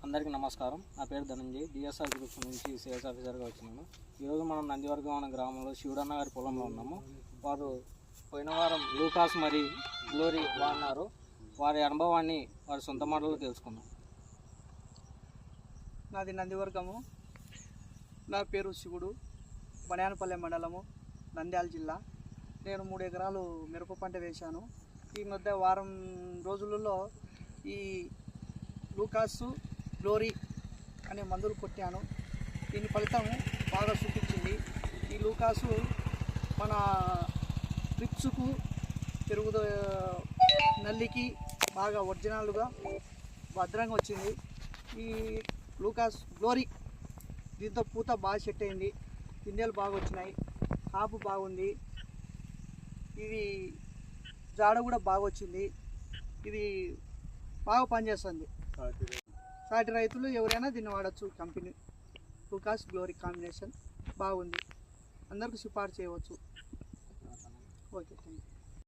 అందరికీ నమస్కారం. నా పేరు ధనంజయ్, డిఎస్ఆర్ గ్రూప్స్ నుంచి సేల్స్ ఆఫీసర్గా వచ్చినాను. ఈరోజు మనం నందివర్గం అనే గ్రామంలో శివుడన్న గారి పొలంలో ఉన్నాము. వారు పోయిన వారం లూకాస్ మరియు గ్లోరీ వాడినారు. వారి అనుభవాన్ని వారి సొంత మాటల్లో తెలుసుకుందాం. నాది నందివర్గము. నా పేరు శివుడు, బనియానపల్లె మండలము, నంద్యాల జిల్లా. నేను 3 ఎకరాలు మిరప పంట వేశాను. ఈ మధ్య వారం రోజులలో ఈ లూకాసు గ్లోరీ అనే మందులు కొట్టాను. దీని ఫలితం బాగా చూపించింది. ఈ లూకాసు మన ట్రిప్స్కు పెరుగుద నల్లికి బాగా ఒరిజినల్గా భద్రంగా వచ్చింది. ఈ లూకాస్ గ్లోరీ దీంతో పూత బాగా సెట్ అయింది, పిందెలు బాగా వచ్చినాయి, కాపు బాగుంది, ఇది జాడ కూడా బాగా వచ్చింది. ఇది బాగా పనిచేస్తుంది. సాటి రైతులు ఎవరైనా దీన్ని వాడచ్చు. కంపెనీ లూకాస్ గ్లోరీ కాంబినేషన్ బాగుంది, అందరికీ సిఫార్సు చేయవచ్చు. Okay, thank you.